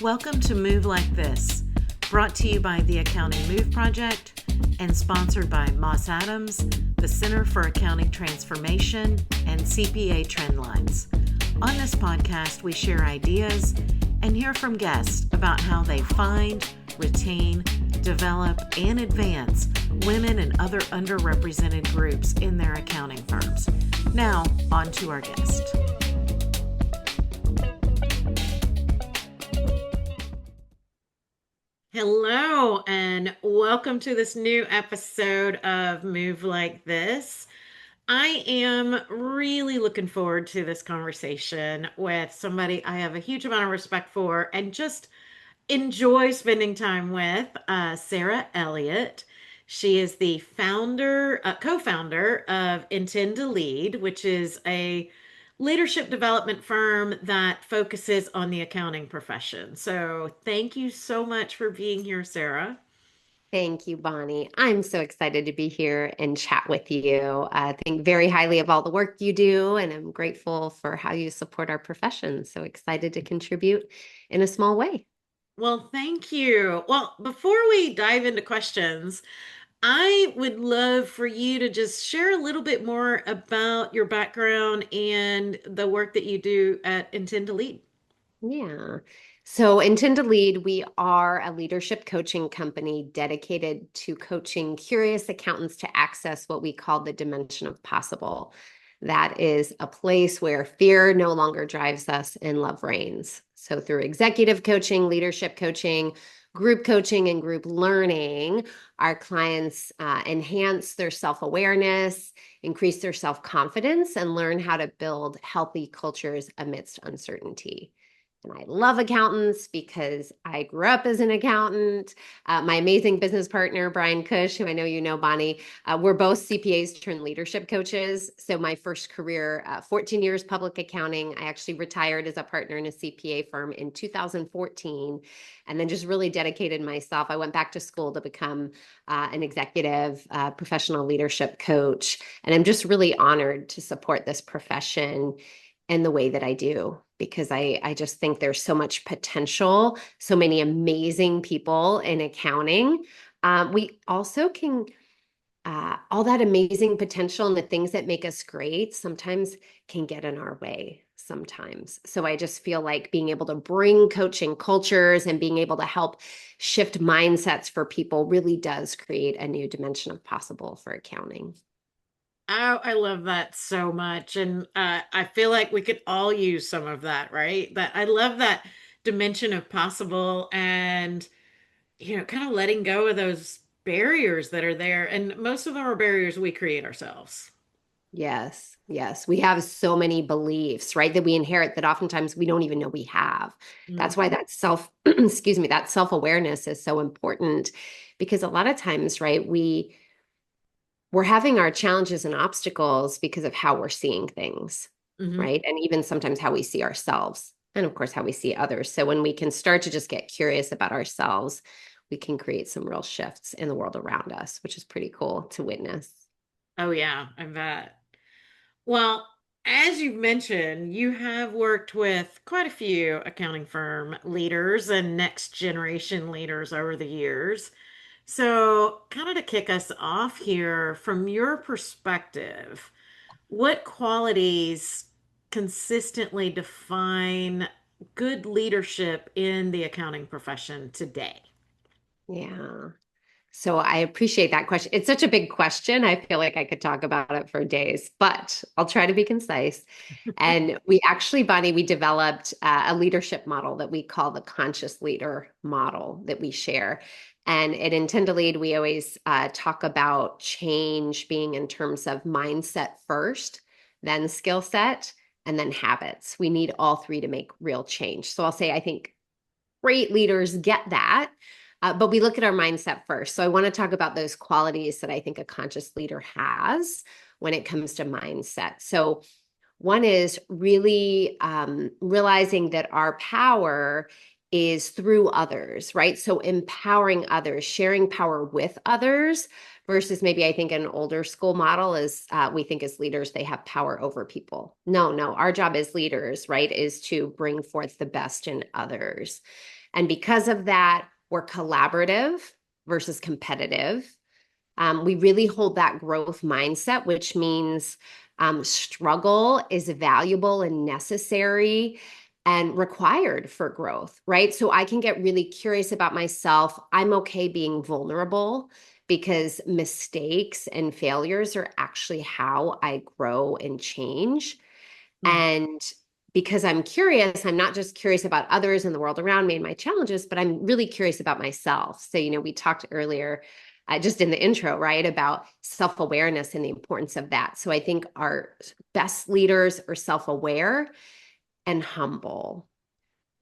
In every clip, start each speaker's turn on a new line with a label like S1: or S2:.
S1: Welcome to Move Like This, brought to you by the Accounting Move Project and sponsored by Moss Adams, the Center for Accounting Transformation, and CPA Trend Lines. On this podcast, we share ideas and hear from guests about how they find, retain, develop, and advance women and other underrepresented groups in their accounting firms. Now, on to our guest. Hello, and welcome to this new episode of Move Like This. I am really looking forward to this conversation with somebody I have a huge amount of respect for and just enjoy spending time with, Sarah Elliott. She is the co-founder of Intend2Lead, which is a leadership development firm that focuses on the accounting profession. So thank you so much for being here, Sarah.
S2: Thank you, Bonnie. I'm so excited to be here and chat with you. I think very highly of all the work you do, and I'm grateful for how you support our profession. So excited to contribute in a small way.
S1: Well, thank you. Well, before we dive into questions, I would love for you to just share a little bit more about your background and the work that you do at Intend2Lead.
S2: Yeah. So, Intend to Lead, we are a leadership coaching company dedicated to coaching curious accountants to access what we call the dimension of possible. That is a place where fear no longer drives us and love reigns. So, through executive coaching, leadership coaching, and group learning, our clients enhance their self-awareness, increase their self-confidence, and learn how to build healthy cultures amidst uncertainty. And I love accountants because I grew up as an accountant. My amazing business partner, Brian Cush, who I know you know, Bonnie, we're both CPAs turned leadership coaches. So my first career, 14 years public accounting. I actually retired as a partner in a CPA firm in 2014, and then just really dedicated myself. I went back to school to become an executive professional leadership coach. And I'm just really honored to support this profession in the way that I do, because I just think there's so much potential, so many amazing people in accounting. We also can, all that amazing potential and the things that make us great sometimes can get in our way sometimes. So I just feel like being able to bring coaching cultures and being able to help shift mindsets for people really does create a new dimension of possible for accounting.
S1: Oh, I love that so much. And I feel like we could all use some of that, right? That I love that dimension of possible and, kind of letting go of those barriers that are there. And most of them are barriers we create ourselves.
S2: Yes, yes. We have so many beliefs, right, that we inherit that oftentimes we don't even know we have. That's why that excuse me, that self-awareness is so important, because a lot of times, right, we're having our challenges and obstacles because of how we're seeing things,
S1: Mm-hmm.
S2: right? And even sometimes how we see ourselves, and of course how we see others. So when we can start to just get curious about ourselves, we can create some real shifts in the world around us, which is pretty cool to witness.
S1: Oh, yeah, I bet. Well, as you've mentioned, you have worked with quite a few accounting firm leaders and next generation leaders over the years. So, kind of to kick us off here, from your perspective, what qualities consistently define good leadership in the accounting profession today?
S2: Yeah. So I appreciate that question. It's such a big question. I feel like I could talk about it for days, but I'll try to be concise. And we actually, Bonnie, we developed a leadership model that we call the conscious leader model that we share. And at Intend to Lead, we always talk about change being in terms of mindset first, then skill set, and then habits. We need all three to make real change. So I'll say, I think great leaders get that. But we look at our mindset first. So I want to talk about those qualities that I think a conscious leader has when it comes to mindset. So one is really realizing that our power is through others, right? So empowering others, sharing power with others versus maybe I think an older school model is we think as leaders, they have power over people. No, our job as leaders, right, is to bring forth the best in others. And because of that, we're collaborative versus competitive. We really hold that growth mindset, which means struggle is valuable and necessary and required for growth, right? So I can get really curious about myself. I'm okay being vulnerable because mistakes and failures are actually how I grow and change.
S1: Mm.
S2: And because I'm curious, I'm not just curious about others and the world around me and my challenges, but I'm really curious about myself. So, we talked earlier, just in the intro, right, about self-awareness and the importance of that. So I think our best leaders are self-aware and humble.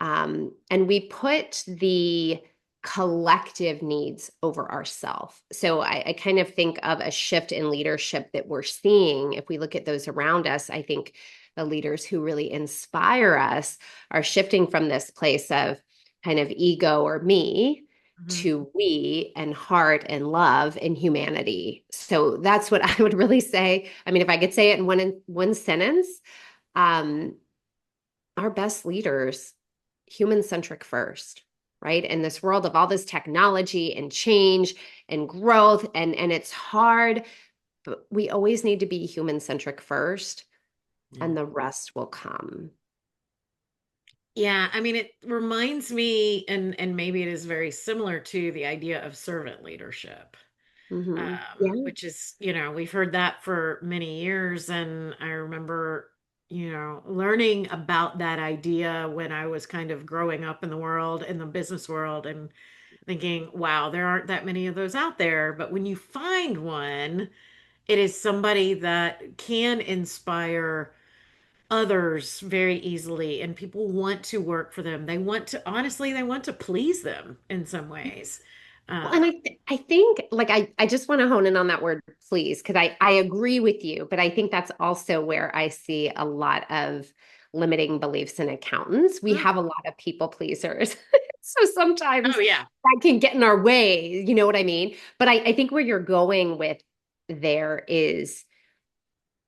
S2: And we put the collective needs over ourselves. So I kind of think of a shift in leadership that we're seeing. If we look at those around us, I think the leaders who really inspire us are shifting from this place of kind of ego or me
S1: Mhm.
S2: to we and heart and love and humanity. So that's what I would really say. I mean, if I could say it in one sentence, um, our best leaders, human centric first, right? In this world of all this technology and change and growth, and it's hard, but we always need to be human centric first,
S1: Yeah.
S2: and the rest will come.
S1: Yeah, I mean, it reminds me, and maybe it is very similar to the idea of servant leadership,
S2: Yeah.
S1: which is, we've heard that for many years. And I remember, learning about that idea when I was kind of growing up in the world, in the business world, and thinking, wow, there aren't that many of those out there. But when you find one, it is somebody that can inspire others very easily, and people want to work for them. They want to, honestly, they want to please them in some ways.
S2: Well, and
S1: Uh,
S2: I think like I just want to hone in on that word please because I agree with you, but I think that's also where I see a lot of limiting beliefs in accountants. We
S1: mm,
S2: have a lot of people pleasers. So sometimes
S1: oh yeah.
S2: that can get in our way, you know what I mean? But I think where you're going with there is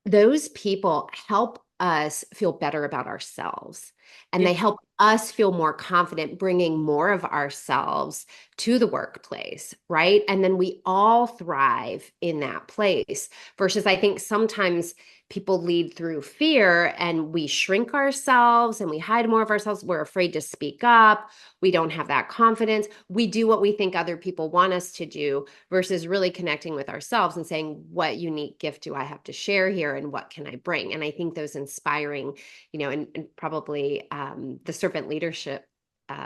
S2: those people help us feel better about ourselves and
S1: Yeah.
S2: they help us feel more confident bringing more of ourselves to the workplace, right? And then we all thrive in that place versus I think sometimes people lead through fear and we shrink ourselves and we hide more of ourselves. We're afraid to speak up. We don't have that confidence. We do what we think other people want us to do versus really connecting with ourselves and saying, what unique gift do I have to share here and what can I bring? And I think those inspiring, and probably the servant leadership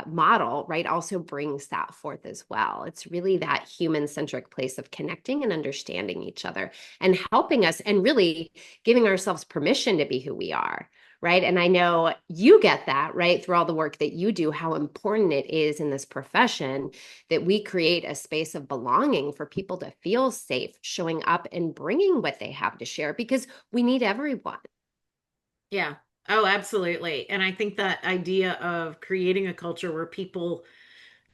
S2: model, right, also brings that forth as well. It's really that human centric place of connecting and understanding each other and helping us and really giving ourselves permission to be who we are. Right. And I know you get that, right, through all the work that you do, how important it is in this profession that we create a space of belonging for people to feel safe showing up and bringing what they have to share because we need everyone.
S1: Yeah. Oh, absolutely. And I think that idea of creating a culture where people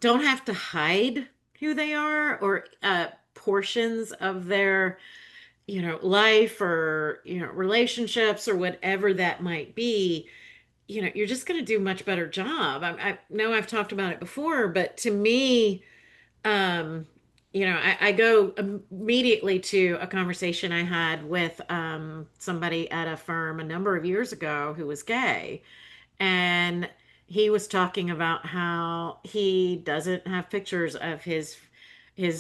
S1: don't have to hide who they are, or portions of their, life, or, relationships, or whatever that might be, you're just going to do a much better job. I know I've talked about it before, but to me, um, I go immediately to a conversation I had with somebody at a firm a number of years ago who was gay. And he was talking about how he doesn't have pictures of his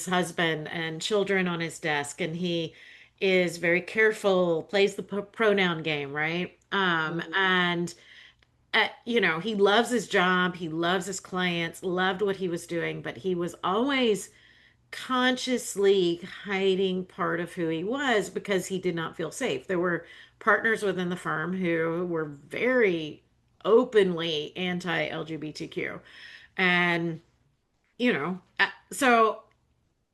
S1: husband and children on his desk, and he is very careful, plays the pronoun game, right? And he loves his job, he loves his clients, loved what he was doing, but he was always consciously hiding part of who he was because he did not feel safe. There were partners within the firm who were very openly anti-LGBTQ. And, so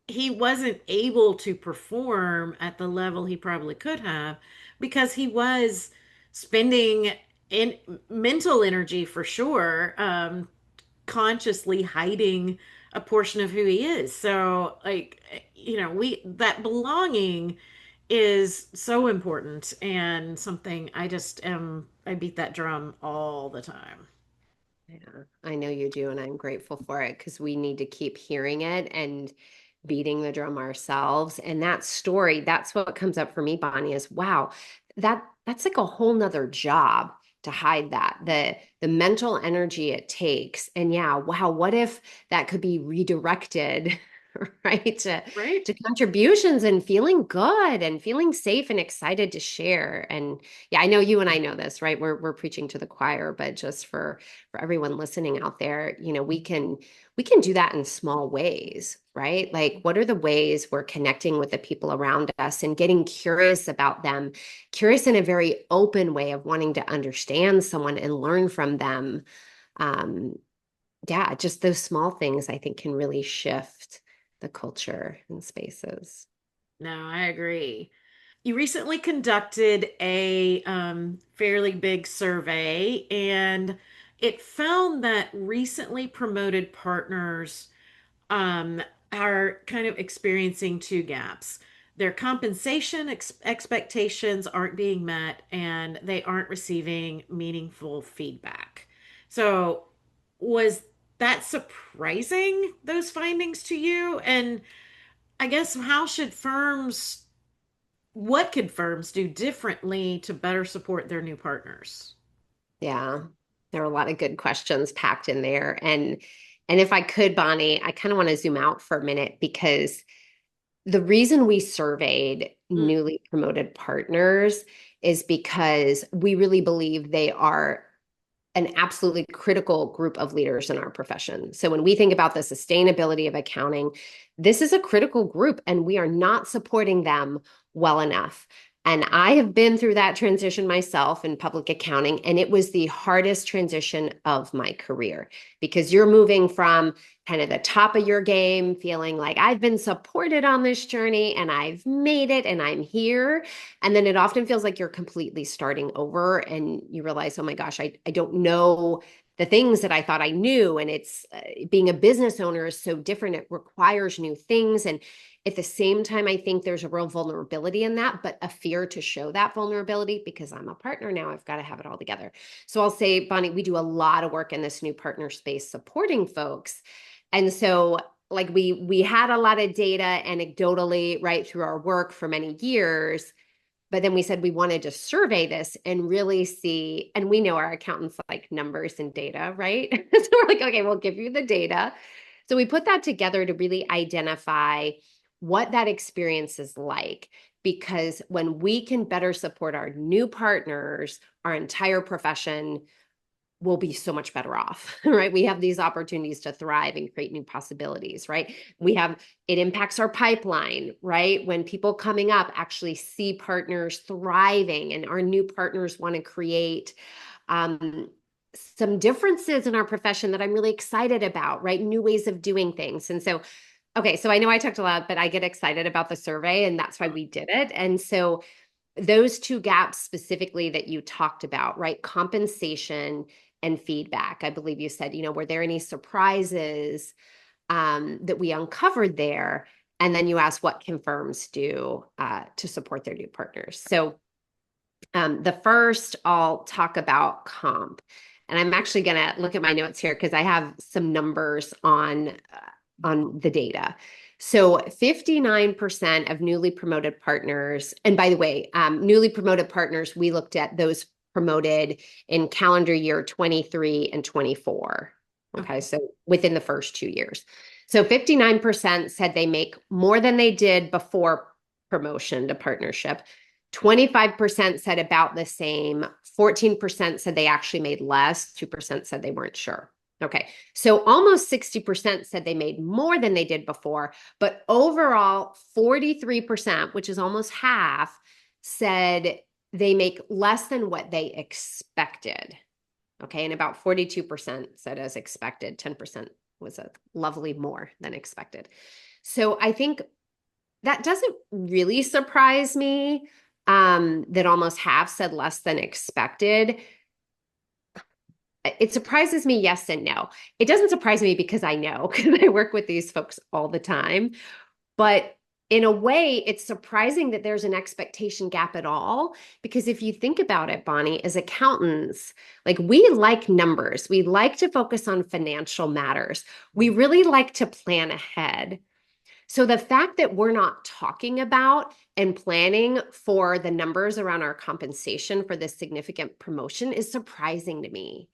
S1: he wasn't able to perform at the level he probably could have because he was spending in mental energy, for sure, consciously hiding a portion of who he is. So, like, we that belonging is so important, and something I beat that drum all the time.
S2: Yeah, I know you do, and I'm grateful for it because we need to keep hearing it and beating the drum ourselves. And that story, that's what comes up for me, Bonnie, is wow, that's like a whole nother job to hide that. The mental energy it takes. And yeah, wow, what if that could be redirected, right?
S1: Right.
S2: To contributions and feeling good and feeling safe and excited to share. And yeah, I know you and I know this, right? We're preaching to the choir, but just for everyone listening out there, we can do that in small ways, right? Like, what are the ways we're connecting with the people around us and getting curious about them, curious in a very open way of wanting to understand someone and learn from them. Um, yeah, just those small things I think can really shift the culture and spaces.
S1: No, I agree. You recently conducted a fairly big survey, and it found that recently promoted partners um, are kind of experiencing two gaps. Their compensation expectations aren't being met, and they aren't receiving meaningful feedback. So, was that surprising, those findings to you? And I guess what could firms do differently to better support their new partners?
S2: Yeah, there are a lot of good questions packed in there. And if I could, Bonnie, I kind of want to zoom out for a minute because the reason we surveyed
S1: Mm,
S2: newly promoted partners is because we really believe they are an absolutely critical group of leaders in our profession. So when we think about the sustainability of accounting, this is a critical group and we are not supporting them well enough. And I have been through that transition myself in public accounting, and it was the hardest transition of my career because you're moving from kind of the top of your game, feeling like I've been supported on this journey and I've made it and I'm here. And then it often feels like you're completely starting over and you realize, oh my gosh, I don't know the things that I thought I knew. And it's being a business owner is so different. It requires new things. And at the same time, I think there's a real vulnerability in that, but a fear to show that vulnerability because I'm a partner now. I've got to have it all together. So I'll say, Bonnie, we do a lot of work in this new partner space supporting folks. And so like we had a lot of data anecdotally right through our work for many years, but then we said we wanted to survey this and really see, and we know our accountants like numbers and data, right? So we're like, okay, we'll give you the data. So we put that together to really identify what that experience is like. Because when we can better support our new partners, our entire profession we'll be so much better off, right? We have these opportunities to thrive and create new possibilities, right? It impacts our pipeline, right? When people coming up actually see partners thriving and our new partners want to create um, some differences in our profession that I'm really excited about, right? New ways of doing things. And so, okay, so I know I talked a lot, but I get excited about the survey and that's why we did it. And so those two gaps specifically that you talked about, right? Compensation and feedback. I believe you said, were there any surprises that we uncovered there? And then you asked what can firms do to support their new partners. So the first, I'll talk about comp. And I'm actually going to look at my notes here because I have some numbers on the data. So 59% of newly promoted partners, and by the way, newly promoted partners, we looked at those promoted in calendar year 23 and 24. Okay,
S1: okay.
S2: so within the first 2 years. So 59% said they make more than they did before promotion to partnership. 25% said about the same. 14% said they actually made less. 2% said they weren't sure. Okay, so almost 60% said they made more than they did before, but overall, 43%, which is almost half, said they make less than what they expected. Okay, and about 42% said as expected, 10% was a lovely more than expected. So I think that doesn't really surprise me that almost half said less than expected. It surprises me, yes and no. It doesn't surprise me because I know, because I work with these folks all the time. But in a way, it's surprising that there's an expectation gap at all. Because if you think about it, Bonnie, as accountants, like we like numbers, we like to focus on financial matters, we really like to plan ahead. So the fact that we're not talking about and planning for the numbers around our compensation for this significant promotion is surprising to me.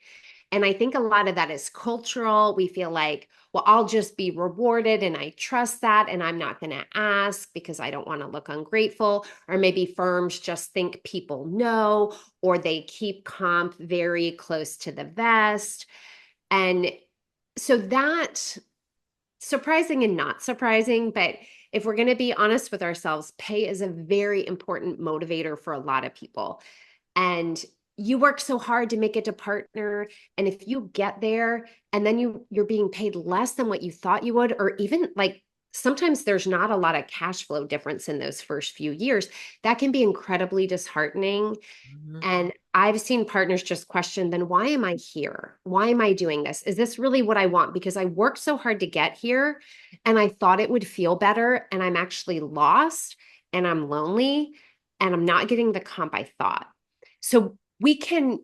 S2: And I think a lot of that is cultural. We feel like, well, I'll just be rewarded and I trust that. And I'm not going to ask because I don't want to look ungrateful. Or maybe firms just think people know, or they keep comp very close to the vest. And so that surprising and not surprising, but if we're going to be honest with ourselves, pay is a very important motivator for a lot of people. And you work so hard to make it to partner, and if you get there and then you're being paid less than what you thought you would, or even like sometimes there's not a lot of cash flow difference in those first few years, that can be incredibly disheartening. And I've seen partners just question, then why am I here? Why am I doing this? Is this really what I want? Because I worked so hard to get here and I thought it would feel better, and I'm actually lost and I'm lonely and I'm not getting the comp I thought. So we can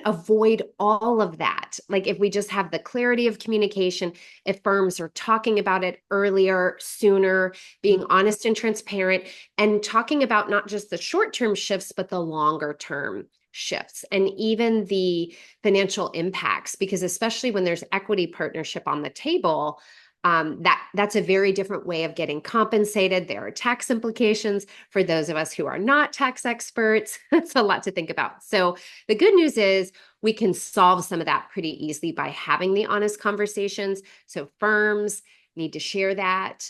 S2: avoid all of that. Like if we just have the clarity of communication, if firms are talking about it earlier, sooner, being honest and transparent, and talking about not just the short-term shifts, but the longer term shifts and even the financial impacts, because especially when there's equity partnership on the table, that's a very different way of getting compensated. There are tax implications for those of us who are not tax experts. That's a lot to think about. So the good news is we can solve some of that pretty easily by having the honest conversations. So firms need to share that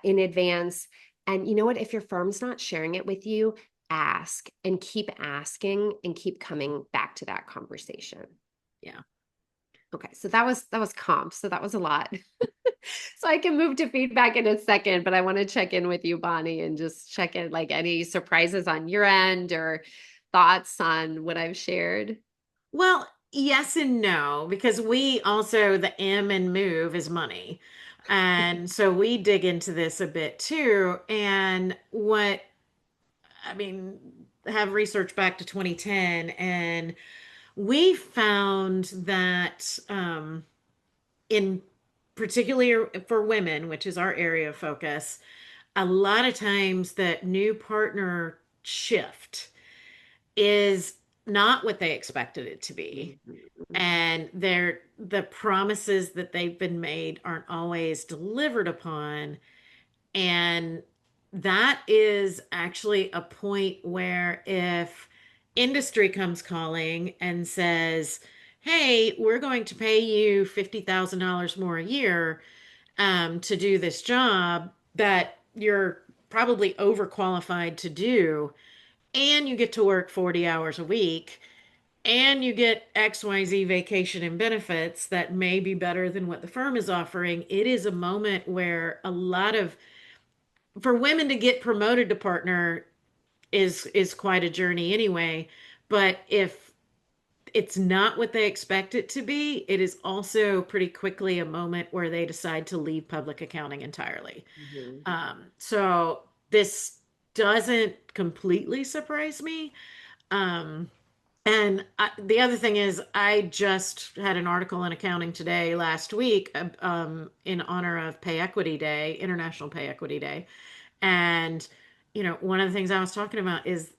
S2: in advance. And you know what? If your firm's not sharing it with you, ask and keep asking and keep coming back to that conversation.
S1: Yeah.
S2: Okay, so that was comp. So that was a lot. So I can move to feedback in a second, but I want to check in with you, Bonnie, and just check in like any surprises on your end or thoughts on what I've shared.
S1: Well, yes and no, because we also, the M in move is money. And so we dig into this a bit too. And I mean, have research back to 2010, and we found that in particularly for women, which is our area of focus, a lot of times that new partner shift is not what they expected it to be. And the promises that they've been made aren't always delivered upon. And that is actually a point where if industry comes calling and says, hey, we're going to pay you $50,000 more a year to do this job that you're probably overqualified to do, and you get to work 40 hours a week, and you get XYZ vacation and benefits that may be better than what the firm is offering, it is a moment where a lot of for women to get promoted to partner is quite a journey anyway. But if it's not what they expect it to be, it is also pretty quickly a moment where they decide to leave public accounting entirely.
S2: Mhm.
S1: So this doesn't completely surprise me. Um, the other thing is, I just had an article in Accounting Today last week in honor of Pay Equity Day, International Pay Equity Day. And, one of the things I was talking about is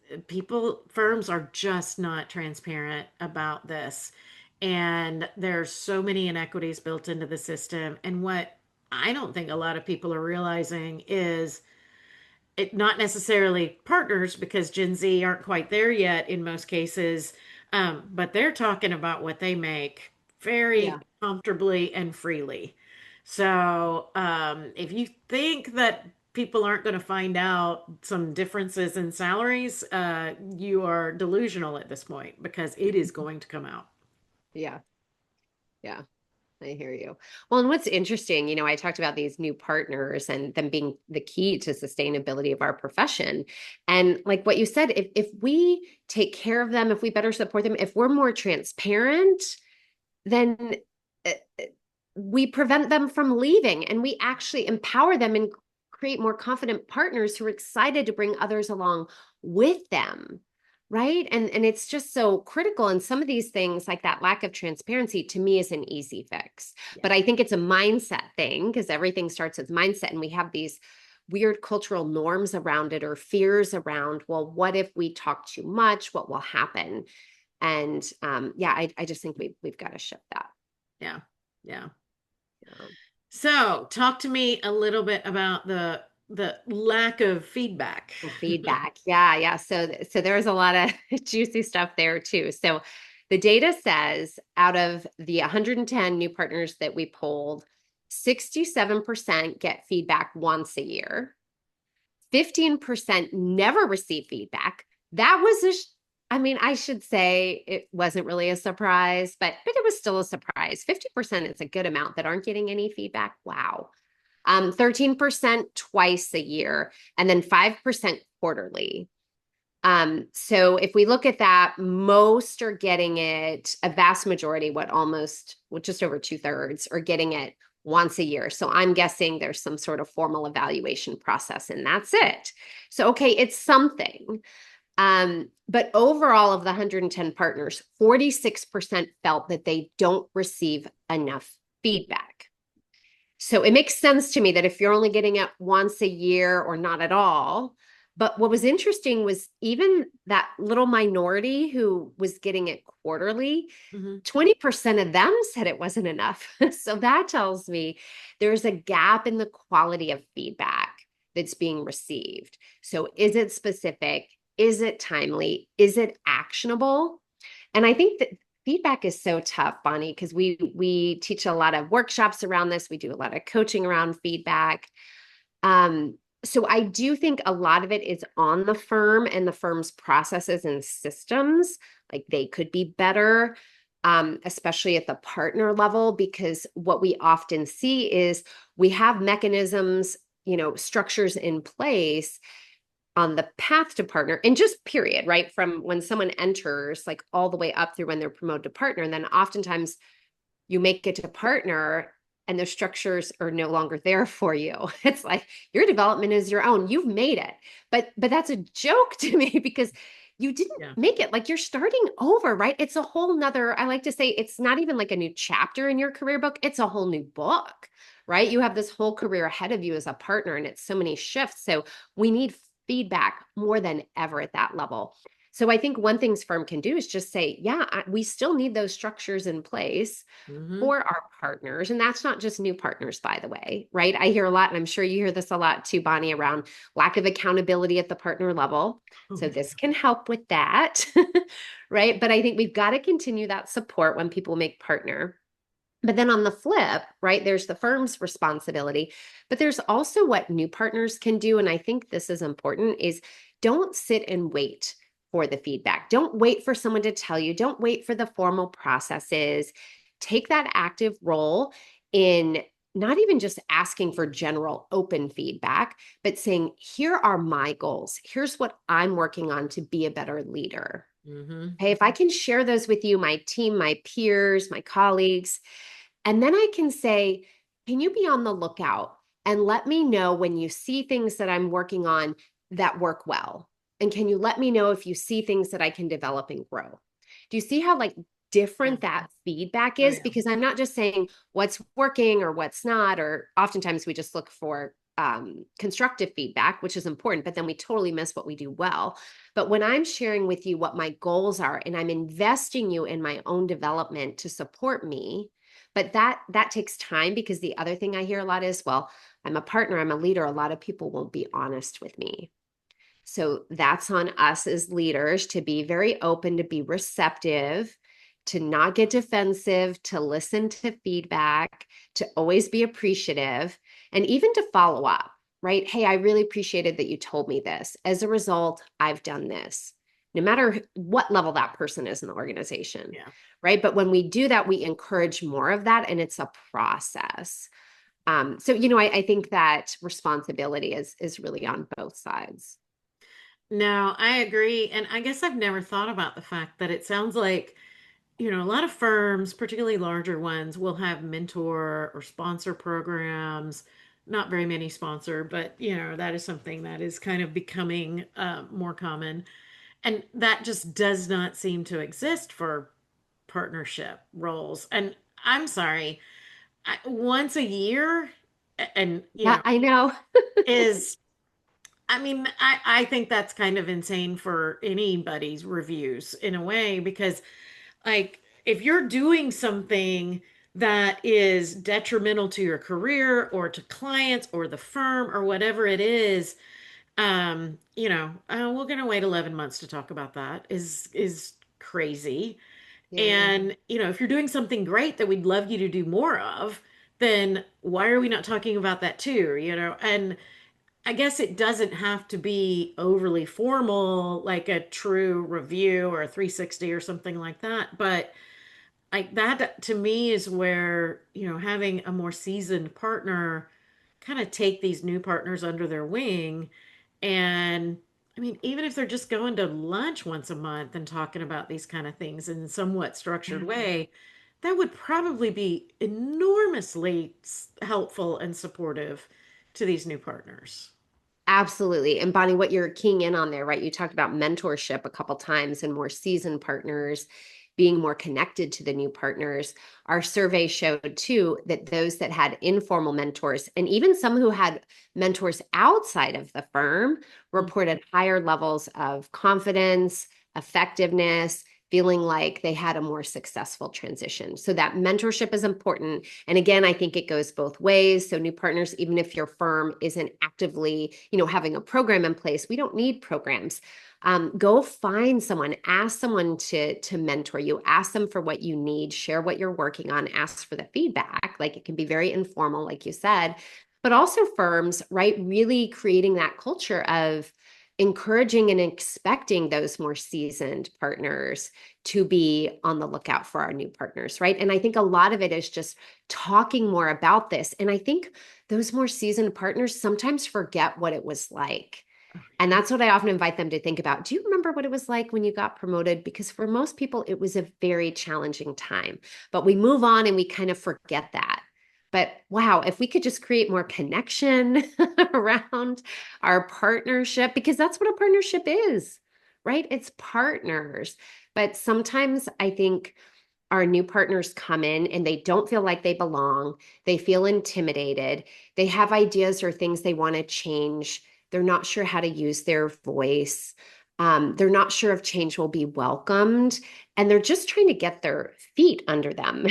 S1: firms are just not transparent about this. And there's so many inequities built into the system. And what I don't think a lot of people are realizing is it not necessarily partners, because Gen Z aren't quite there yet in most cases, but they're talking about what they make
S2: Yeah.
S1: very comfortably and freely. So if you think that people aren't going to find out some differences in salaries, you are delusional at this point, because it is going to come out.
S2: Yeah. Yeah. I hear you. Well, and what's interesting, I talked about these new partners and them being the key to sustainability of our profession. And like what you said, if we take care of them, if we better support them, if we're more transparent, then uh, we prevent them from leaving and we actually empower them and create more confident partners who are excited to bring others along with them. Right. And it's just so critical. And some of these things, like that lack of transparency, to me is an easy fix.
S1: Yeah.
S2: But I think it's a mindset thing, because everything starts with mindset. And we have these weird cultural norms around it, or fears around, well, what if we talk too much? What will happen? And yeah, I just think we've got to shift that.
S1: Yeah. Yeah.
S2: Yeah.
S1: So, talk to me a little bit about the lack of feedback.
S2: Feedback. Yeah. So there's a lot of juicy stuff there too. So the data says out of the 110 new partners that we polled, 67% get feedback once a year. 15% never receive feedback. That was I mean, I should say it wasn't really a surprise, but it was still a surprise. 50% is a good amount that aren't getting any feedback. Wow. 13% twice a year, and then 5% quarterly. So if we look at that, most are getting it, a vast majority, just over 2/3 are getting it once a year. So I'm guessing there's some sort of formal evaluation process, and that's it. So, okay, it's something. But overall, of the 110 partners, 46% felt that they don't receive enough feedback. So it makes sense to me that if you're only getting it once a year or not at all. But what was interesting was even that little minority who was getting it quarterly, 20% of them said it wasn't enough. So that tells me there's a gap in the quality of feedback that's being received. So is it specific? Is it timely? Is it actionable? And I think that feedback is so tough, Bonnie, because we teach a lot of workshops around this. We do a lot of coaching around feedback. So I do think a lot of it is on the firm and the firm's processes and systems. Like they could be better, especially at the partner level, because what we often see is we have mechanisms, structures in place on the path to partner, and just period, right? From when someone enters, like all the way up through when they're promoted to partner. And then oftentimes you make it to partner and the structures are no longer there for you. It's like your development is your own. You've made it. But that's a joke to me, because you didn't make it. Like you're starting over, right? It's a whole nother, I like to say, it's not even like a new chapter in your career book. It's a whole new book, right? You have this whole career ahead of you as a partner, and it's so many shifts. So we need feedback more than ever at that level. So I think one thing firm can do is just say, we still need those structures in place for our partners. And that's not just new partners, by the way, right? I hear a lot, and I'm sure you hear this a lot too, Bonnie, around lack of accountability at the partner level. So this can help with that, right? But I think we've got to continue that support when people make partner. But then on the flip, right, there's the firm's responsibility, but there's also what new partners can do. And I think this is important, is don't sit and wait for the feedback. Don't wait for someone to tell you. Don't wait for the formal processes. Take that active role in not even just asking for general open feedback, but saying, here are my goals. Here's what I'm working on to be a better leader. Okay, if I can share those with you, my team, my peers, my colleagues, and then I can say, can you be on the lookout and let me know when you see things that I'm working on that work well? And can you let me know if you see things that I can develop and grow? Do you see how different that feedback is? Because I'm not just saying what's working or what's not, or oftentimes we just look for constructive feedback, which is important, but then we totally miss what we do well. But when I'm sharing with you what my goals are, and I'm investing you in my own development to support me, but that takes time, because the other thing I hear a lot is, well, I'm a partner, I'm a leader. A lot of people won't be honest with me. So that's on us as leaders to be very open, to be receptive, to not get defensive, to listen to feedback, to always be appreciative, and even to follow up, right? Hey, I really appreciated that you told me this. As a result, I've done this, no matter what level that person is in the organization, right? But when we do that, we encourage more of that, and it's a process. So, I think that responsibility is really on both sides.
S1: No, I agree. And I guess I've never thought about the fact that it sounds like, a lot of firms, particularly larger ones, will have mentor or sponsor programs, not very many sponsor, but that is something that is kind of becoming more common. And that just does not seem to exist for partnership roles. And I'm sorry, once a year, and
S2: Yeah, I know.
S1: is I mean, I think that's kind of insane for anybody's reviews in a way, because like if you're doing something that is detrimental to your career or to clients or the firm or whatever it is, we're gonna wait 11 months to talk about that is crazy.
S2: Yeah.
S1: And if you're doing something great that we'd love you to do more of, then why are we not talking about that too? And I guess it doesn't have to be overly formal, like a true review or a 360 or something like that. But like that to me is where, having a more seasoned partner kind of take these new partners under their wing. And I mean, even if they're just going to lunch once a month and talking about these kind of things in somewhat structured way, that would probably be enormously helpful and supportive to these new partners.
S2: Absolutely. And Bonnie, what you're keying in on there, right? You talked about mentorship a couple times and more seasoned partners being more connected to the new partners. Our survey showed too that those that had informal mentors and even some who had mentors outside of the firm reported higher levels of confidence, effectiveness, feeling like they had a more successful transition. So that mentorship is important. And again, I think it goes both ways. So new partners, even if your firm isn't actively, having a program in place, we don't need programs. Go find someone, ask someone to mentor you, ask them for what you need, share what you're working on, ask for the feedback. Like it can be very informal, like you said, but also firms, right? Really creating that culture of encouraging and expecting those more seasoned partners to be on the lookout for our new partners, right? And I think a lot of it is just talking more about this. And I think those more seasoned partners sometimes forget what it was like. And that's what I often invite them to think about. Do you remember what it was like when you got promoted? Because for most people, it was a very challenging time, but we move on and we kind of forget that. But wow, if we could just create more connection around our partnership, because that's what a partnership is, right? It's partners. But sometimes I think our new partners come in and they don't feel like they belong. They feel intimidated. They have ideas or things they want to change. They're not sure how to use their voice. They're not sure if change will be welcomed. And they're just trying to get their feet under them,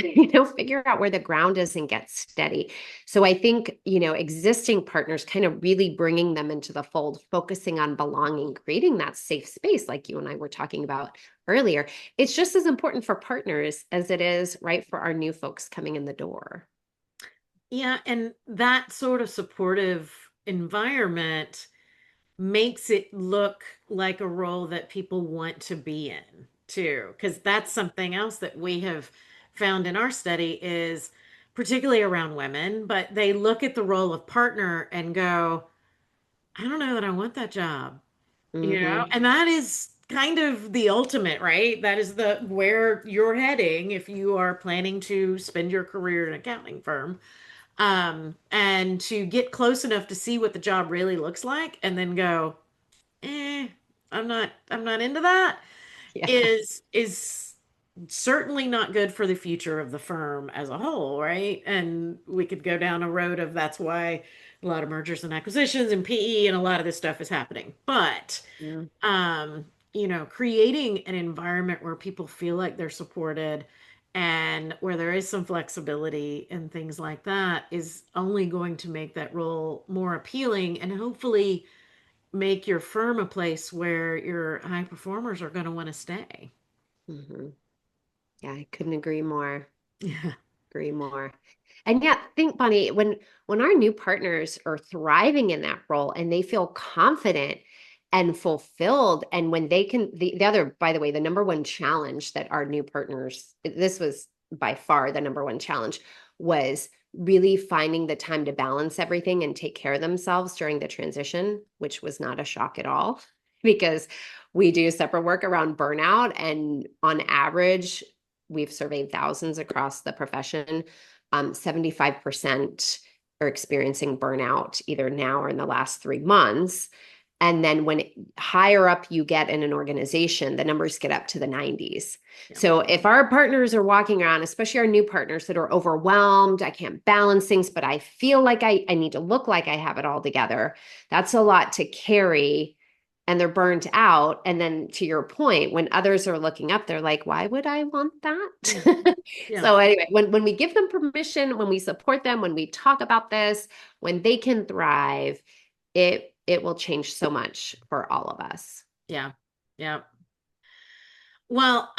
S2: figure out where the ground is and get steady. So I think, existing partners kind of really bringing them into the fold, focusing on belonging, creating that safe space like you and I were talking about earlier. It's just as important for partners as it is, right, for our new folks coming in the door.
S1: Yeah, and that sort of supportive environment makes it look like a role that people want to be in too, because that's something else that we have found in our study is particularly around women, but they look at the role of partner and go, I don't know that I want that job,
S2: Mm-hmm.
S1: and that is kind of the ultimate, right? That is the where you're heading if you are planning to spend your career in an accounting firm, and to get close enough to see what the job really looks like and then go, I'm not into that,
S2: Yeah.
S1: is certainly not good for the future of the firm as a whole, right? And we could go down a road of that's why a lot of mergers and acquisitions and PE and a lot of this stuff is happening. But
S2: Yeah.
S1: creating an environment where people feel like they're supported and where there is some flexibility and things like that is only going to make that role more appealing and hopefully make your firm a place where your high performers are going to want to stay.
S2: Mm-hmm. Yeah, I couldn't agree more.
S1: Yeah.
S2: Agree more. And yeah, think, Bonnie, when our new partners are thriving in that role and they feel confident and fulfilled, and when they can, the other, by the way, the number one challenge that our new partners, this was by far the number one challenge, was really finding the time to balance everything and take care of themselves during the transition, which was not a shock at all because we do separate work around burnout. And on average, we've surveyed thousands across the profession. 75% are experiencing burnout either now or in the last 3 months. And then when higher up you get in an organization, the numbers get up to the 90s.
S1: Yeah.
S2: So if our partners are walking around, especially our new partners that are overwhelmed, I can't balance things, but I feel like I need to look like I have it all together, that's a lot to carry and they're burnt out. And then to your point, when others are looking up, they're like, why would I want
S1: Yeah.
S2: that?
S1: Yeah.
S2: So anyway, when we give them permission, when we support them, when we talk about this, when they can thrive, it will change so much for all of us.
S1: Yeah. Yeah. Well,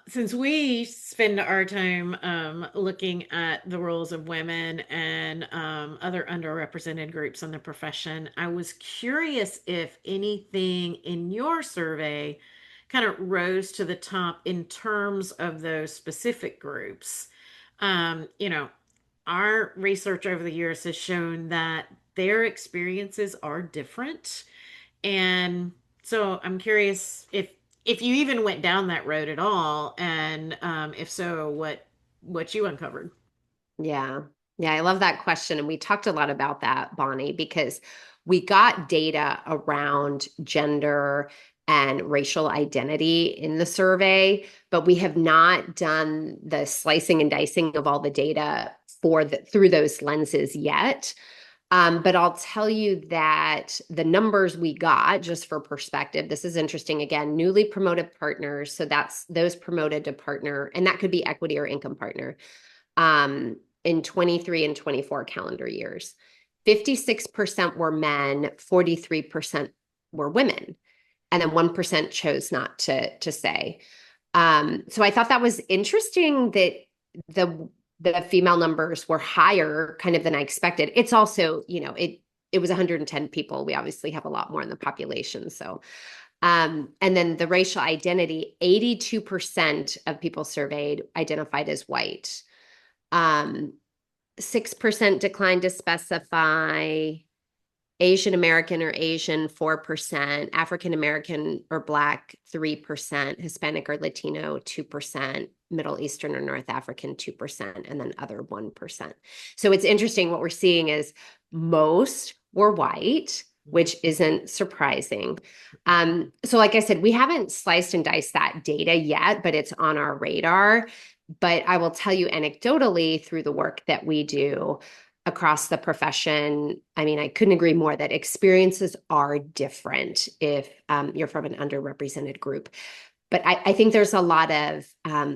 S1: since we spend our time looking at the roles of women and other underrepresented groups in the profession, I was curious if anything in your survey kind of rose to the top in terms of those specific groups. You know, our research over the years has shown that their experiences are different. And so I'm curious if you even went down that road at all, and if so, what you uncovered.
S2: Yeah. Yeah, I love that question. And we talked a lot about that, Bonnie, because we got data around gender and racial identity in the survey, but we have not done the slicing and dicing of all the data through those lenses yet. But I'll tell you that the numbers we got, just for perspective, this is interesting. Again, newly promoted partners. So that's those promoted to partner, and that could be equity or income partner in 23 and 24 calendar years. 56% were men, 43% were women, and then 1% chose not to say. So I thought that was interesting that the the female numbers were higher kind of than I expected. It's also, it was 110 people. We obviously have a lot more in the population. So, and then the racial identity, 82% of people surveyed identified as white. 6% declined to specify. Asian American or Asian, 4%, African American or Black, 3%, Hispanic or Latino, 2%, Middle Eastern or North African, 2%, and then other 1%. So it's interesting. What we're seeing is most were white, which isn't surprising. So like I said, we haven't sliced and diced that data yet, but it's on our radar. But I will tell you anecdotally through the work that we do across the profession, I mean, I couldn't agree more that experiences are different if you're from an underrepresented group. But I think there's a lot of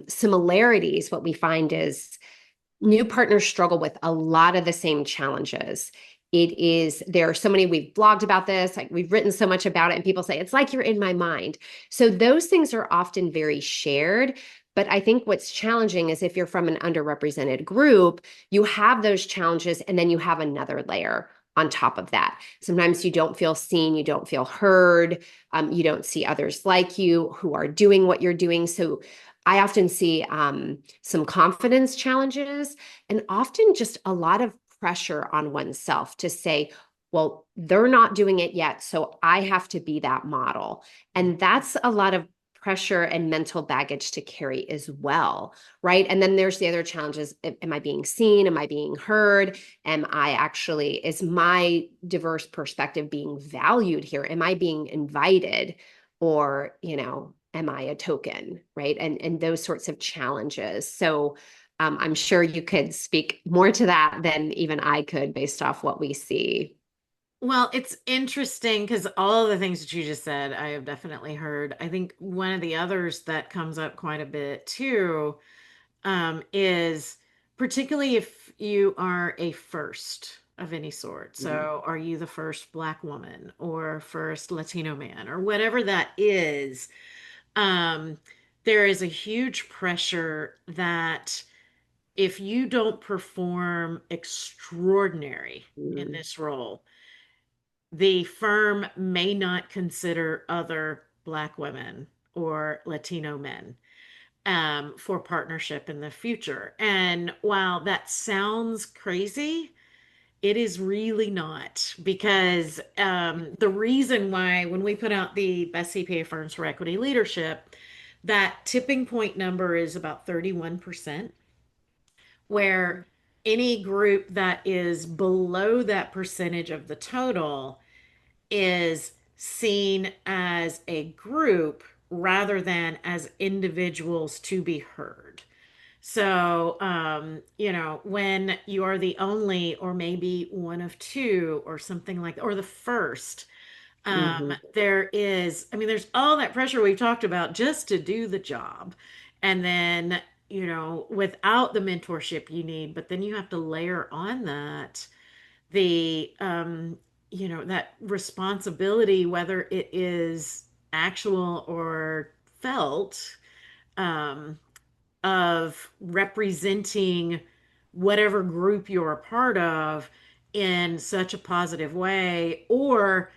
S2: similarities. What we find is new partners struggle with a lot of the same challenges. There are so many, we've blogged about this, like we've written so much about it, and people say, it's like you're in my mind. So those things are often very shared. But I think what's challenging is if you're from an underrepresented group, you have those challenges, and then you have another layer on top of that. Sometimes you don't feel seen, you don't feel heard, you don't see others like you who are doing what you're doing. So I often see some confidence challenges and often just a lot of pressure on oneself to say, well, they're not doing it yet, so I have to be that model. And that's a lot of pressure and mental baggage to carry as well, right? And then there's the other challenges. Am I being seen? Am I being heard? Is my diverse perspective being valued here? Am I being invited? Or, am I a token, right? And those sorts of challenges. So I'm sure you could speak more to that than even I could based off what we see.
S1: Well, it's interesting because all of the things that you just said, I have definitely heard. I think one of the others that comes up quite a bit too is particularly if you are a first of any sort. So, are you the first Black woman or first Latino man or whatever that is? Um, there is a huge pressure that if you don't perform extraordinary in
S2: Mm.
S1: this role, the firm may not consider other Black women or Latino men for partnership in the future. And while that sounds crazy, it is really not because the reason why, when we put out the best CPA firms for equity leadership, that tipping point number is about 31%, where any group that is below that percentage of the total is seen as a group rather than as individuals to be heard. So, when you are the only, or maybe one of two, or something like, or the first,
S2: Mhm.
S1: there's all that pressure we've talked about just to do the job. And then, without the mentorship you need, but then you have to layer on that the that responsibility, whether it is actual or felt, um, of representing whatever group you're a part of in such a positive way, or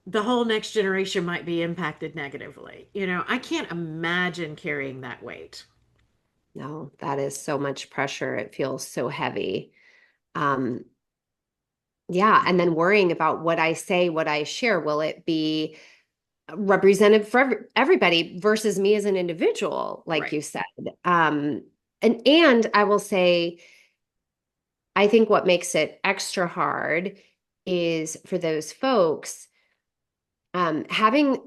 S1: the whole next generation might be impacted negatively. I can't imagine carrying that weight.
S2: No, that is so much pressure. It feels so heavy. Um, yeah. And then worrying about what I say, what I share, will it be represented for everybody versus me as an individual, like
S1: Right.
S2: you said? And I will say, I think what makes it extra hard is for those folks having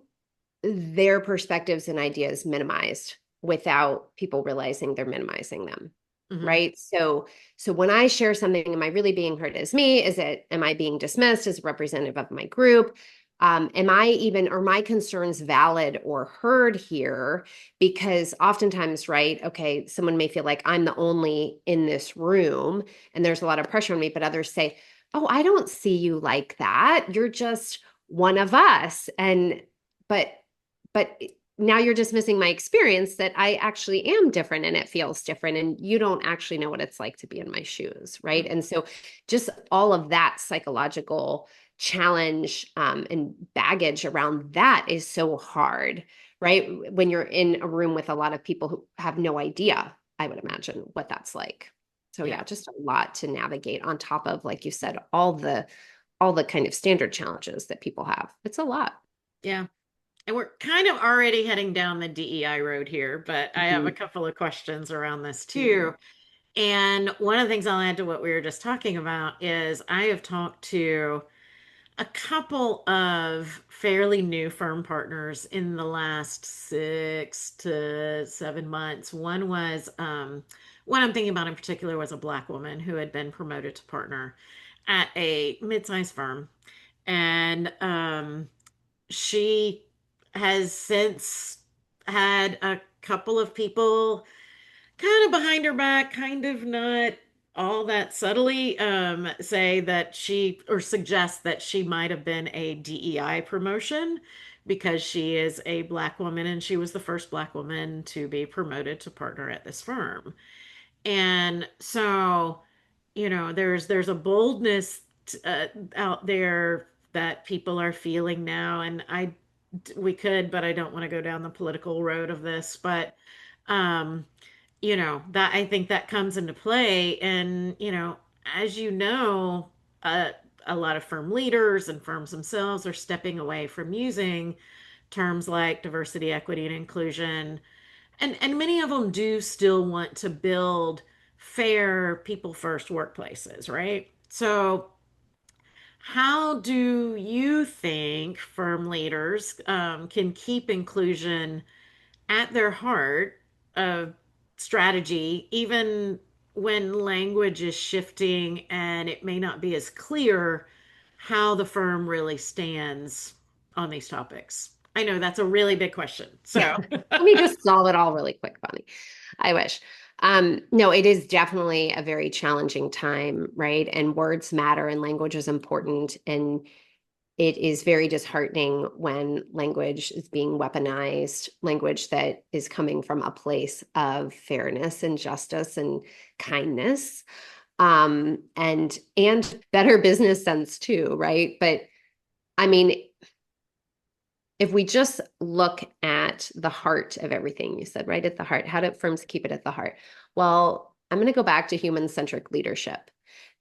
S2: their perspectives and ideas minimized without people realizing they're minimizing them.
S1: Hmm.
S2: Right. So when I share something, am I really being heard as me? Am I being dismissed as representative of my group? Am I even, are my concerns valid or heard here? Because oftentimes, right, okay, someone may feel like I'm the only in this room and there's a lot of pressure on me, but others say, oh, I don't see you like that. You're just one of us. But but now you're dismissing my experience that I actually am different and it feels different and you don't actually know what it's like to be in my shoes, right? And so just all of that psychological challenge and baggage around that is so hard, right? When you're in a room with a lot of people who have no idea, I would imagine what that's like. So
S1: Yeah.
S2: yeah, just a lot to navigate on top of, like you said, all the kind of standard challenges that people have. It's a lot.
S1: Yeah. And we're kind of already heading down the DEI road here, but I have a
S2: Mhm.
S1: couple of questions around this
S2: Yeah.
S1: too. And one of the things I'll add to what we were just talking about is I have talked to a couple of fairly new firm partners in the last 6 to 7 months. One I'm thinking about in particular was a Black woman who had been promoted to partner at a mid-sized firm. And she has since had a couple of people kind of behind her back, kind of not all that subtly, say that she, or suggest that she might have been a DEI promotion because she is a Black woman and she was the first Black woman to be promoted to partner at this firm. And so, there's a boldness out there that people are feeling now, and we could, but I don't want to go down the political road of this, but um, that I think that comes into play. And, as uh, a lot of firm leaders and firms themselves are stepping away from using terms like diversity, equity, and inclusion. And many of them do still want to build fair, people first workplaces, right? So, how do you think firm leaders can keep inclusion at their heart of strategy, even when language is shifting and it may not be as clear how the firm really stands on these topics? I know that's a really big question.
S2: Yeah.
S1: So,
S2: Let me just solve it all really quick, Bonnie. I wish. No, it is definitely a very challenging time, right? And words matter and language is important. And it is very disheartening when language is being weaponized, language that is coming from a place of fairness and justice and kindness, and better business sense too, right? But I mean, if we just look at the heart of everything you said, right at the heart, how do firms keep it at the heart? Well, I'm going to go back to human-centric leadership.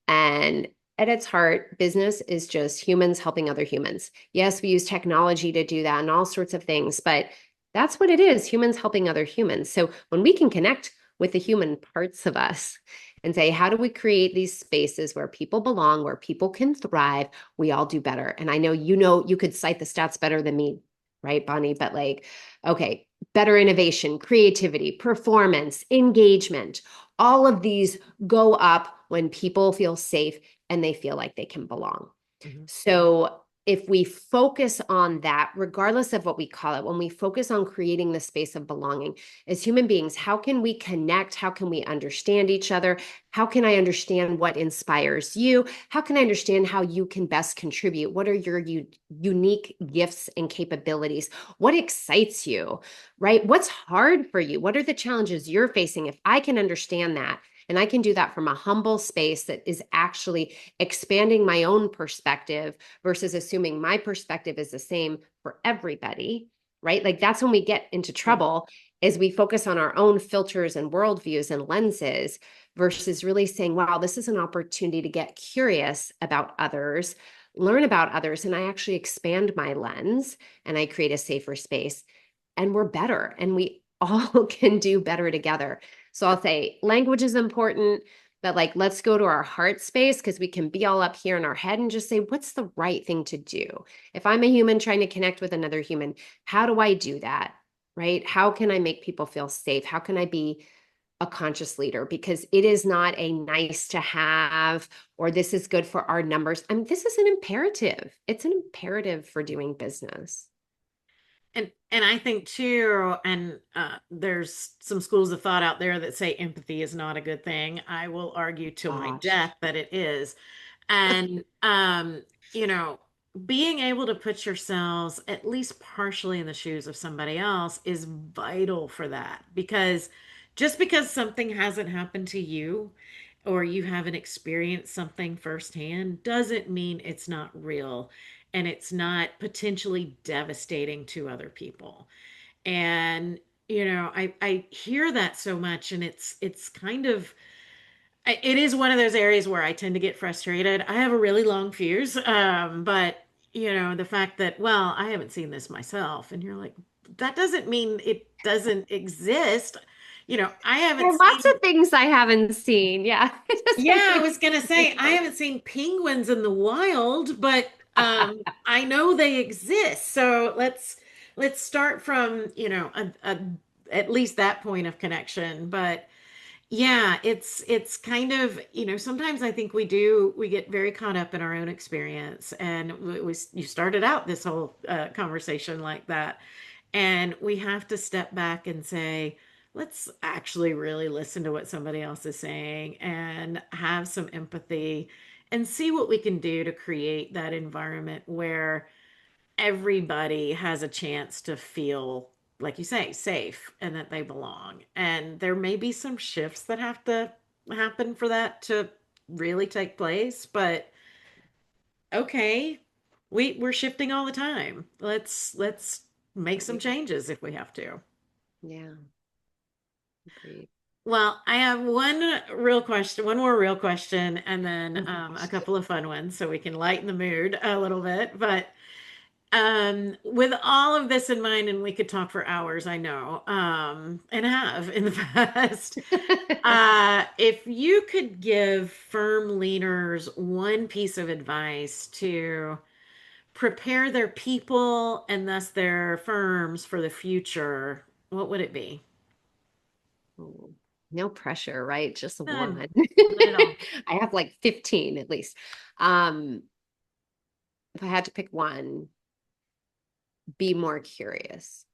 S2: And at its heart, business is just humans helping other humans. Yes, we use technology to do that and all sorts of things, but that's what it is, humans helping other humans. So when we can connect with the human parts of us and say, how do we create these spaces where people belong, where people can thrive? We all do better. And I know, you could cite the stats better than me, right, Bonnie? But like, okay, better innovation, creativity, performance, engagement, all of these go up when people feel safe and they feel like they can belong.
S1: Mhm.
S2: So if we focus on that, regardless of what we call it, when we focus on creating the space of belonging as human beings, how can we connect? How can we understand each other? How can I understand what inspires you? How can I understand how you can best contribute? What are your unique gifts and capabilities? What excites you, right? What's hard for you? What are the challenges you're facing? If I can understand that, and I can do that from a humble space that is actually expanding my own perspective versus assuming my perspective is the same for everybody, right? Like that's when we get into trouble, is we focus on our own filters and worldviews and lenses versus really saying, wow, this is an opportunity to get curious about others, learn about others, and I actually expand my lens and I create a safer space, and we're better and we all can do better together. So I'll say language is important, but like, let's go to our heart space, because we can be all up here in our head and just say, what's the right thing to do? If I'm a human trying to connect with another human, how do I do that? Right? How can I make people feel safe? How can I be a conscious leader? Because it is not a nice to have, or this is good for our numbers. I mean, this is an imperative. It's an imperative for doing business.
S1: And I think too, and there's some schools of thought out there that say empathy is not a good thing. I will argue till my
S2: Gosh.
S1: death that it is. And you know, being able to put yourselves at least partially in the shoes of somebody else is vital for that. Because just because something hasn't happened to you or you haven't experienced something firsthand doesn't mean it's not real and it's not potentially devastating to other people. And I hear that so much, and it's kind of, it is one of those areas where I tend to get frustrated. I have a really long fuse, but the fact that, well, I haven't seen this myself, and you're like, that doesn't mean it doesn't exist. I
S2: There
S1: haven't
S2: are lots
S1: seen.
S2: of things I haven't seen. Yeah. It doesn't
S1: Yeah, I
S2: mean
S1: was gonna
S2: it's
S1: say I
S2: real.
S1: haven't seen penguins in the wild, but I know they exist. So let's start from at least that point of connection. But yeah, it's kind of, sometimes I think we get very caught up in our own experience, and you started out this whole conversation like that, and we have to step back and say, let's actually really listen to what somebody else is saying and have some empathy and see what we can do to create that environment where everybody has a chance to feel, like you say, safe and that they belong. And there may be some shifts that have to happen for that to really take place, but okay, we're shifting all the time. Let's make some
S2: Agreed.
S1: changes if we have to.
S2: Yeah, agreed.
S1: Well, I have one more real question, and then
S2: Oh
S1: a
S2: gosh.
S1: couple of fun ones so we can lighten the mood a little bit. But with all of this in mind, and we could talk for hours, I know, and have in the past. If you could give firm leaders one piece of advice to prepare their people and thus their firms for the future, what would it be?
S2: Oh, no pressure, right? Just
S1: None,
S2: one.
S1: none at all.
S2: I have like 15 at least. Um, if I had to pick one, be more curious.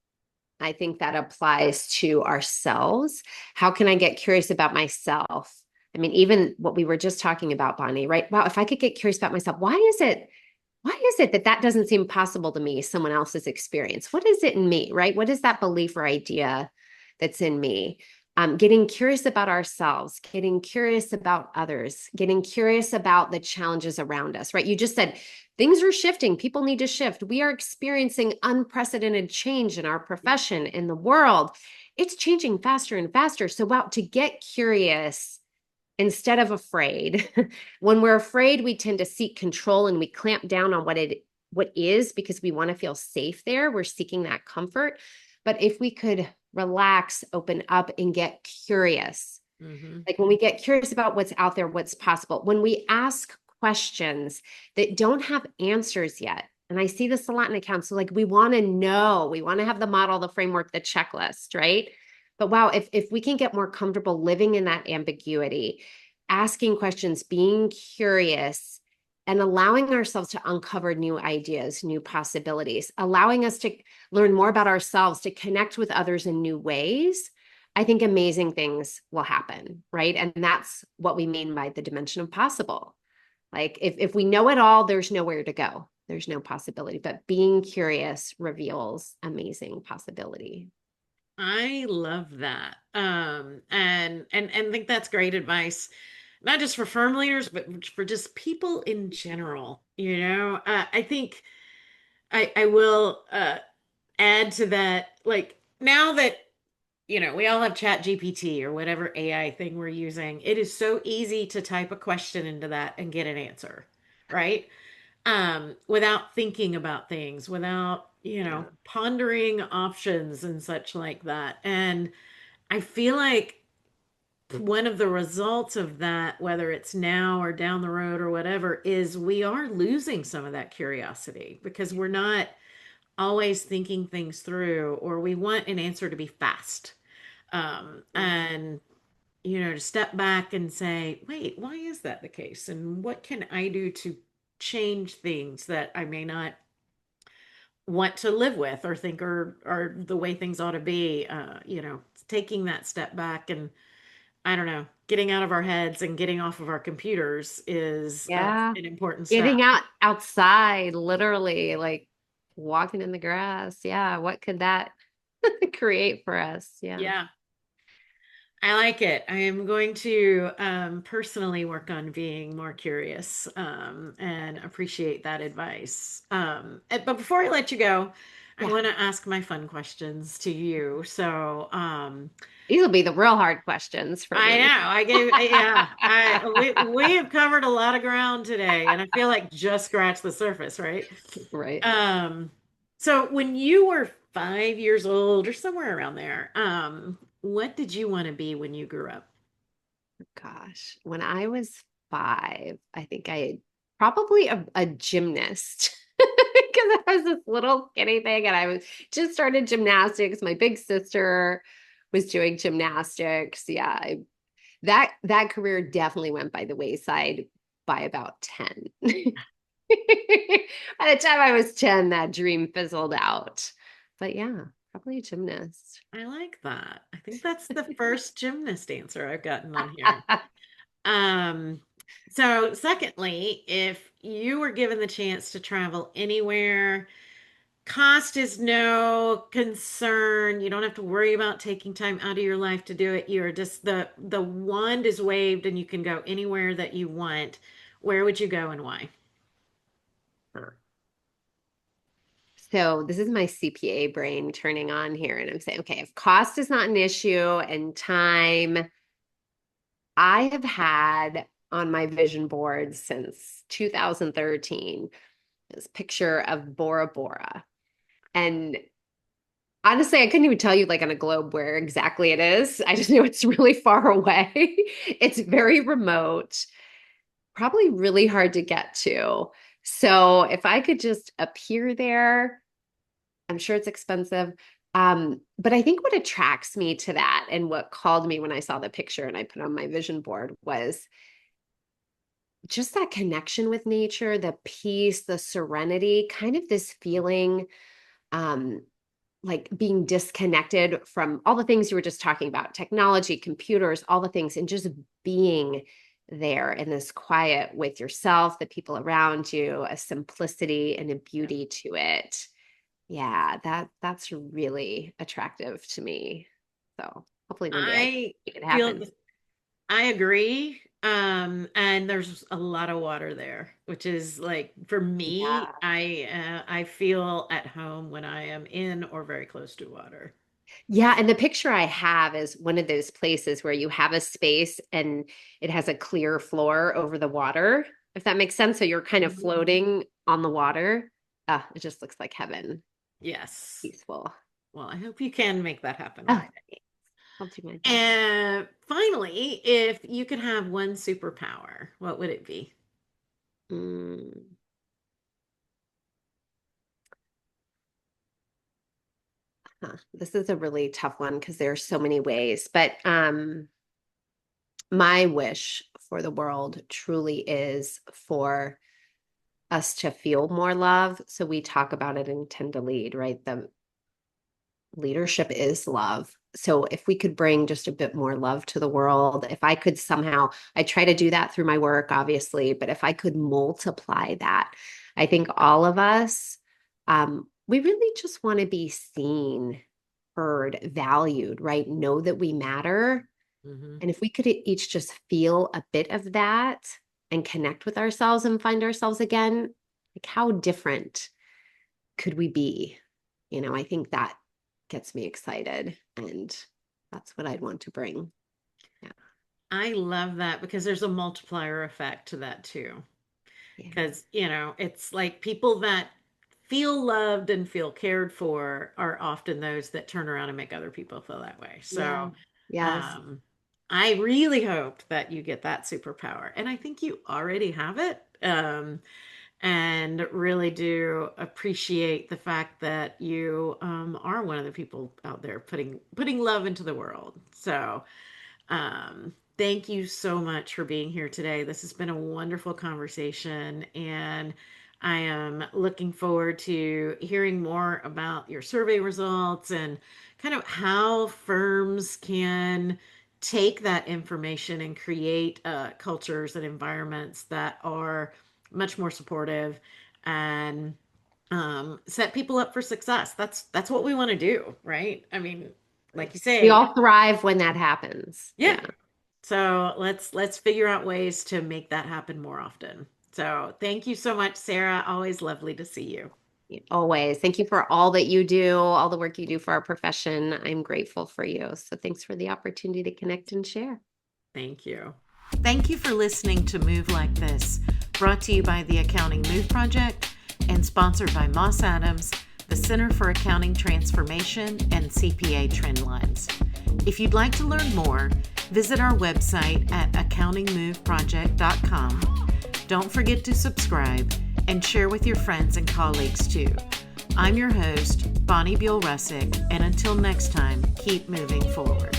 S2: I think that applies to ourselves. How can I get curious about myself? I mean, even what we were just talking about, Bonnie, right? Wow, if I could get curious about myself, why is it that that doesn't seem possible to me, someone else's experience? What is it in me, right? What is that belief or idea that's in me? Getting curious about ourselves, getting curious about others, getting curious about the challenges around us, right? You just said things are shifting. People need to shift. We are experiencing unprecedented change in our profession, in the world. It's changing faster and faster. So, wow, to get curious instead of afraid. When we're afraid, we tend to seek control and we clamp down on what is, because we want to feel safe there. We're seeking that comfort. But if we could relax, open up, and get curious,
S1: Mm-hmm.
S2: Like when we get curious about what's out there, what's possible, when we ask questions that don't have answers yet. And I see this a lot in accounts. So like we want to know, we want to have the model, the framework, the checklist, right? But wow, if we can get more comfortable living in that ambiguity, asking questions, being curious, and allowing ourselves to uncover new ideas, new possibilities, allowing us to learn more about ourselves, to connect with others in new ways, I think amazing things will happen, right? And that's what we mean by the dimension of possible. Like if we know it all, there's nowhere to go. There's no possibility, but being curious reveals amazing possibility.
S1: I love that. And think that's great advice, not just for firm leaders, but for just people in general. I think I will add to that, like now that we all have Chat GPT or whatever AI thing we're using, it is so easy to type a question into that and get an answer, right? Without thinking about things, without,
S2: Yeah.
S1: pondering options and such like that. And I feel like one of the results of that, whether it's now or down the road or whatever, is we are losing some of that curiosity because we're not always thinking things through, or we want an answer to be fast. And to step back and say, wait, why is that the case? And what can I do to change things that I may not want to live with or think are the way things ought to be? Taking that step back and, I don't know, getting out of our heads and getting off of our computers is
S2: Yeah.
S1: an important step.
S2: Getting outside, literally, like walking in the grass. Yeah. What could that create for us? Yeah.
S1: Yeah. I like it. I am going to personally work on being more curious and appreciate that advice. But before I let you go, I
S2: Yeah.
S1: want to ask my fun questions to you. So
S2: These will be the real hard questions for
S1: I know
S2: me.
S1: yeah, we have covered a lot of ground today, and I feel like just scratched the surface, right?
S2: Right.
S1: Um, so when you were 5 years old or somewhere around there, what did you want to be when you grew up?
S2: Gosh, when I was 5, I think I probably a gymnast because I was this little skinny thing and I was just started gymnastics. My big sister was doing gymnastics. Yeah, that career definitely went by the wayside by about 10. By the time I was 10, that dream fizzled out. But yeah, probably a gymnast.
S1: I like that. I think that's the first gymnast answer I've gotten on here. Um, so secondly, if you were given the chance to travel anywhere, cost is no concern. You don't have to worry about taking time out of your life to do it. You're just the wand is waved and you can go anywhere that you want. Where would you go and why?
S2: So this is my CPA brain turning on here. And I'm saying, okay, if cost is not an issue and time, I have had on my vision board since 2013 this picture of Bora Bora. And honestly, I couldn't even tell you like on a globe where exactly it is. I just know it's really far away. It's very remote, probably really hard to get to. So if I could just appear there, I'm sure it's expensive. But I think what attracts me to that and what called me when I saw the picture and I put on my vision board was just that connection with nature, the peace, the serenity, kind of this feeling um, like being disconnected from all the things you were just talking about, technology, computers, all the things, and just being there in this quiet with yourself, the people around you, a simplicity and a beauty to it. Yeah, that's really attractive to me. So hopefully one day I can
S1: I
S2: make it
S1: feel
S2: happen.
S1: I agree. And there's a lot of water there, which is like for me,
S2: Yeah.
S1: I feel at home when I am in or very close to water.
S2: Yeah, and the picture I have is one of those places where you have a space and it has a clear floor over the water, if that makes sense. So you're kind of
S1: Mhm.
S2: floating on the water. It just looks like heaven,
S1: Yes.
S2: peaceful.
S1: Well, I hope you can make that happen one
S2: Oh,
S1: day.
S2: I'll do my best.
S1: And finally, if you could have one superpower, what would it be?
S2: Mm. This is a really tough one because there are so many ways, but my wish for the world truly is for us to feel more love. So we talk about it in Tend to Lead, right? The leadership is love. So if we could bring just a bit more love to the world, if I could somehow, I try to do that through my work, obviously, but if I could multiply that, I think all of us, we really just want to be seen, heard, valued, right? Know that we matter.
S1: Mm-hmm.
S2: And if we could each just feel a bit of that and connect with ourselves and find ourselves again, like how different could we be? I think that gets me excited, and that's what I'd want to bring. Yeah.
S1: I love that because there's a multiplier effect to that too.
S2: Yeah.
S1: Because, it's like people that feel loved and feel cared for are often those that turn around and make other people feel that way.
S2: Yeah.
S1: So,
S2: Yes.
S1: I really hope that you get that superpower. And I think you already have it. And really do appreciate the fact that you are one of the people out there putting love into the world. So, thank you so much for being here today. This has been a wonderful conversation, and I am looking forward to hearing more about your survey results and kind of how firms can take that information and create cultures and environments that are much more supportive and set people up for success. That's what we want to do, right? I mean, like you
S2: We
S1: say,
S2: all thrive when that happens.
S1: yeah.
S2: Yeah.
S1: So let's figure out ways to make that happen more often. So thank you so much, Sarah. Always lovely to see you.
S2: Always. Thank you for all that you do, all the work you do for our profession. I'm grateful for you. So thanks for the opportunity to connect and share.
S1: Thank you. Thank you for listening to Move Like This, brought to you by the Accounting Move Project and sponsored by Moss Adams, the Center for Accounting Transformation and CPA Trendlines. If you'd like to learn more, visit our website at accountingmoveproject.com. Don't forget to subscribe and share with your friends and colleagues too. I'm your host, Bonnie Buol Ruszczyk, and until next time, keep moving forward.